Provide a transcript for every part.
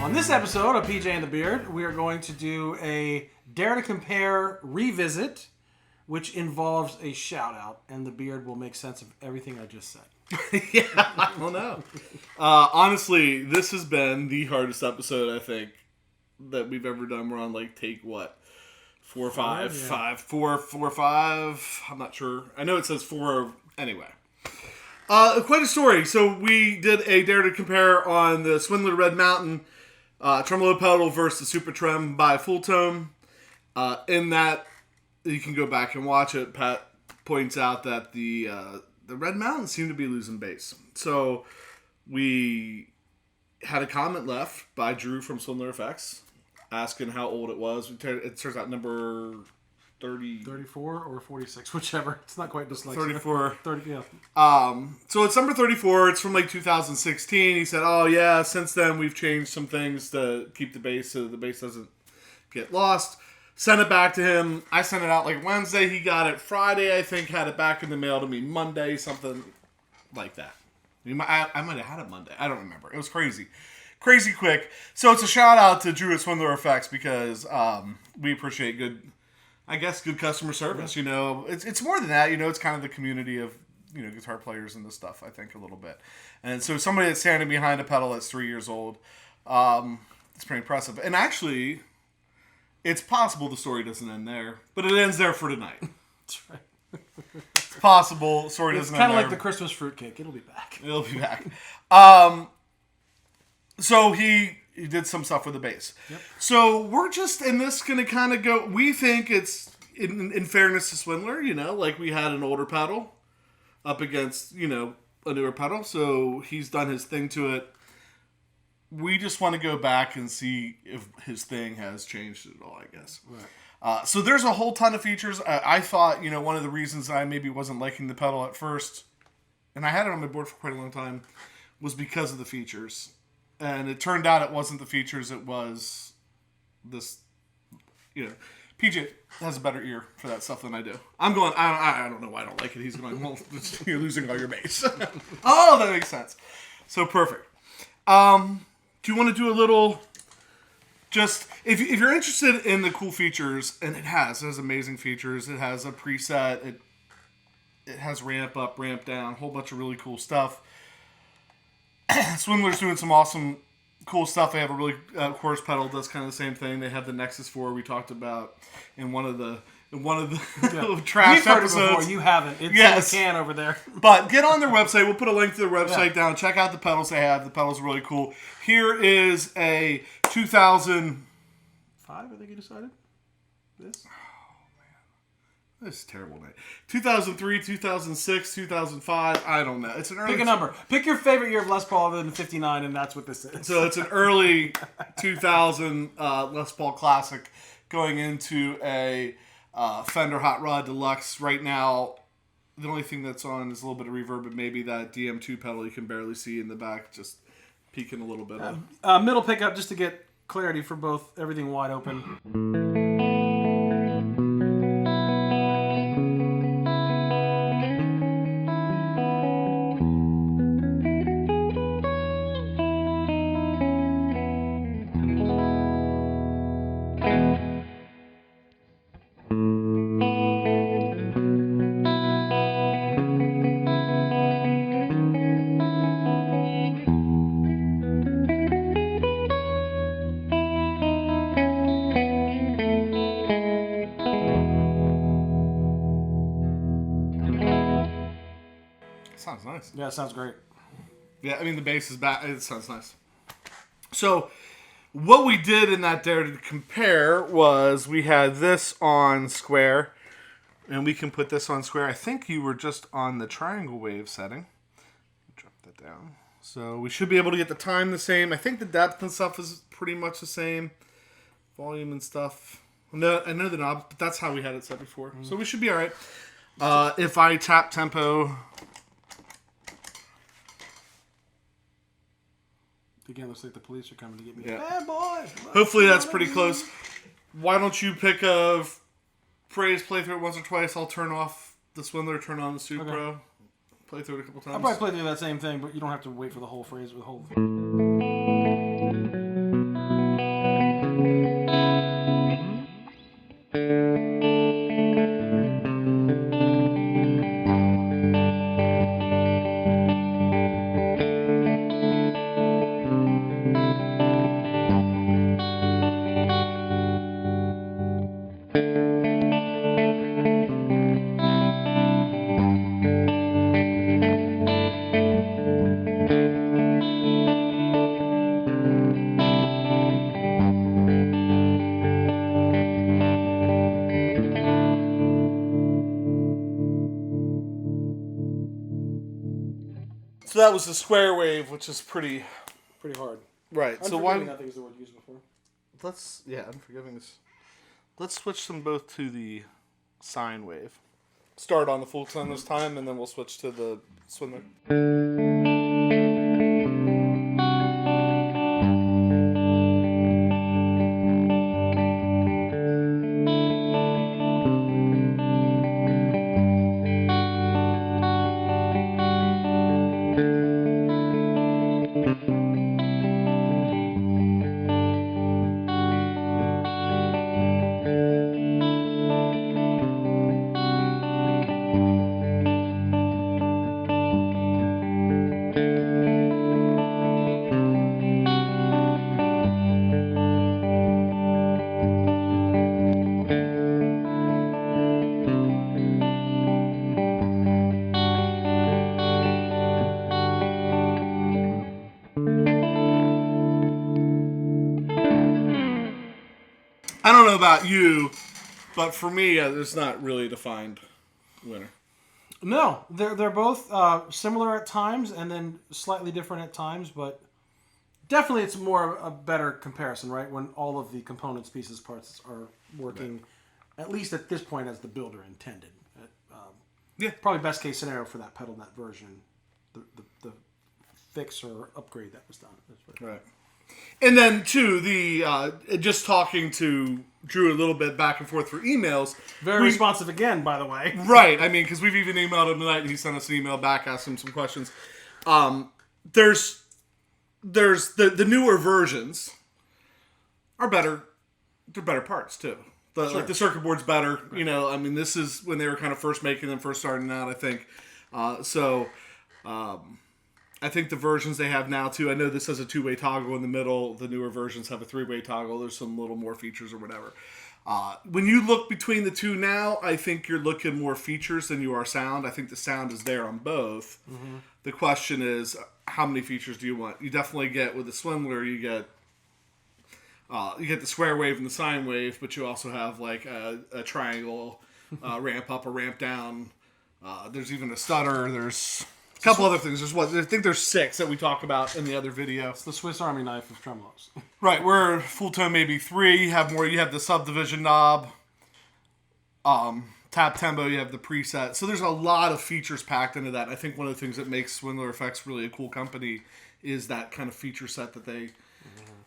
On this episode of PJ and the Beard, we are going to do a Dare to Compare revisit, which involves a shout out, and the Beard will make sense of everything I just said. Yeah, I don't know. Honestly, this has been the hardest episode, I think, that we've ever done. We're on, take, what? 4 or 5? Yeah. 4 or 5. I'm not sure. I know it says 4. Anyway. Quite a story. So we did a Dare to Compare on the Swindler Red Mountain Tremolo pedal versus the Supa-Trem by Fulltone. In that, you can go back and watch it. Pat points out that the Red Mountain seemed to be losing bass. So we had a comment left by Drew from Swindler Effects asking how old it was. It turns out number 34 or 46, whichever. It's not quite dyslexia. 34. 30, yeah. So it's number 34. It's from 2016. He said, oh yeah, since then we've changed some things to keep the bass so the bass doesn't get lost. Sent it back to him. I sent it out Wednesday. He got it Friday, I think. Had it back in the mail to me Monday, something like that. I might have had it Monday. I don't remember. It was crazy. Crazy quick. So it's a shout out to Drew at Swindler Effects because we appreciate good customer service. Yeah. You know, it's more than that. You know, it's kind of the community of, guitar players and this stuff, I think, a little bit. And so somebody that's standing behind a pedal that's 3 years old, it's pretty impressive. And actually, it's possible the story doesn't end there, but it ends there for tonight. That's right. It's possible the story doesn't end there. It's kind of like the Christmas fruitcake. It'll be back. It'll be back. So he did some stuff with the bass. Yep. So we're just in this going to kind of go. We think it's in fairness to Swindler, we had an older pedal up against a newer pedal. So he's done his thing to it. We just want to go back and see if his thing has changed at all, I guess. Right. So there's a whole ton of features. I thought one of the reasons I maybe wasn't liking the pedal at first, and I had it on my board for quite a long time, was because of the features. And it turned out it wasn't the features, it was this, PJ has a better ear for that stuff than I do. I'm going, I don't know why I don't like it. He's going, well, you're losing all your bass. Oh, that makes sense. So perfect. Do you want to do a little, just, if you're interested in the cool features, and it has amazing features. It has a preset. It has ramp up, ramp down, a whole bunch of really cool stuff. Swindler's doing some awesome, cool stuff. They have a really chorus pedal does kind of the same thing. They have the Nexus 4 we talked about in one of the trash We've heard episodes. it before. You haven't. It's Yes. in the can over there. But get on their website. We'll put a link to their website down. Check out the pedals they have. The pedals are really cool. Here is a 2005, I think you decided. This? This is terrible, mate. 2003, 2006, 2005. I don't know. It's an early. Pick a number. Pick your favorite year of Les Paul other than 59, and that's what this is. So it's an early 2000 Les Paul Classic going into a Fender Hot Rod Deluxe. Right now, the only thing that's on is a little bit of reverb, but maybe that DM2 pedal you can barely see in the back, just peeking a little bit. Middle pickup just to get clarity for both. Everything wide open. Sounds nice. Yeah, it sounds great. Yeah, I mean, the bass is back. It sounds nice. So, what we did in that Dare to Compare was we had this on square, and we can put this on square. I think you were just on the triangle wave setting. Drop that down. So, we should be able to get the time the same. I think the depth and stuff is pretty much the same. Volume and stuff. No, I know the knobs, but that's how we had it set before. So, we should be all right. If I tap tempo... Again, looks like the police are coming to get me. Yeah. Bad boy! Hopefully that's pretty close. Why don't you pick a phrase, play through it once or twice. I'll turn off the Swindler, turn on the Supra. Okay. Play through it a couple times. I'll probably play through that same thing, but you don't have to wait for the whole phrase with the whole thing. So that was the square wave, which is pretty hard. right. So Unforgiving, I think is the word used before. Unforgiving is. Let's switch them both to the sine wave. Start on the Fulltone this time, and then we'll switch to the Swindler. I don't know about you, but for me, there's not really a defined winner. No, they're both similar at times and then slightly different at times, but definitely it's more a better comparison, right? When all of the components, pieces, parts are working, at least at this point, as the builder intended. Probably best case scenario for that pedal, that version, the fix or upgrade that was done. Right. And then, too, just talking to Drew a little bit back and forth through emails. Very responsive again, by the way. Right. I mean, because we've even emailed him tonight, and he sent us an email back, asked him some questions. There's the newer versions are better. They're better parts, too. Like the circuit board's better. Right. You know, I mean, this is when they were kind of first making them, first starting out, I think. I think the versions they have now, too, I know this has a two-way toggle in the middle. The newer versions have a three-way toggle. There's some little more features or whatever. When you look between the two now, I think you're looking more features than you are sound. I think the sound is there on both. Mm-hmm. The question is, how many features do you want? You definitely get, with the Swindler, you get the square wave and the sine wave, but you also have like a triangle ramp up or ramp down. There's even a stutter. There's a couple other things. I think there's 6 that we talked about in the other video. It's the Swiss Army knife of tremolos. Right, we're Fulltone maybe 3. You have more. You have the subdivision knob. Tap tempo. You have the preset. So there's a lot of features packed into that. I think one of the things that makes Swindler Effects really a cool company is that kind of feature set that they.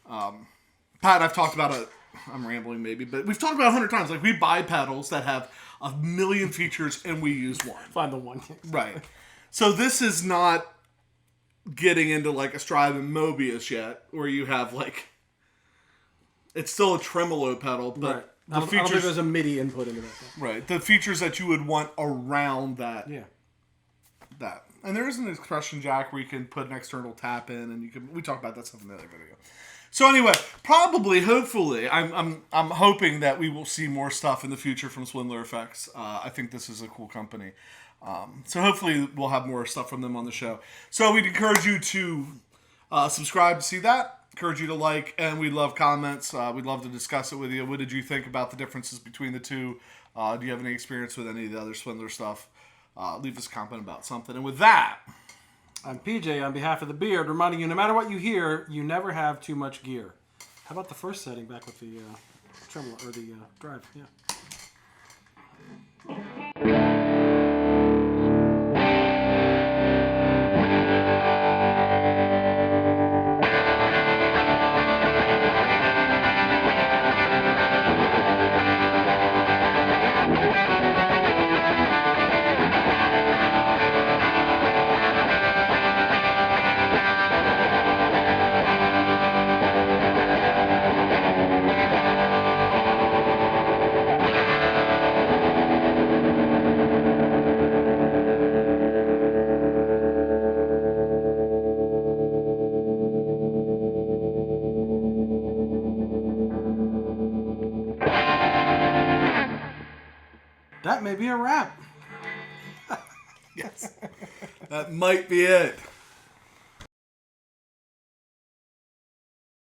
Pat, I've talked about it. I'm rambling maybe, but we've talked about it 100 times. Like, we buy pedals that have a million features and we use one. Find the one. Right. So this is not getting into like a Strive and Mobius yet, where you have like, it's still a tremolo pedal, but right. I don't think there's a MIDI input into that thing. Right. The features that you would want around that. Yeah. That. And there is an expression jack where you can put an external tap in, and we talked about that stuff in the other video. So anyway, hopefully, I'm hoping that we will see more stuff in the future from Swindler Effects. I think this is a cool company. So hopefully we'll have more stuff from them on the show. So we'd encourage you to subscribe to see that. Encourage you to like, and we love comments. We'd love to discuss it with you. What did you think about the differences between the two? Do you have any experience with any of the other Swindler stuff? Leave us a comment about something. And with that, I'm PJ on behalf of the Beard, reminding you, no matter what you hear, you never have too much gear. How about the first setting back with the tremolo or the drive? Yeah. That may be a wrap. yes, that might be it.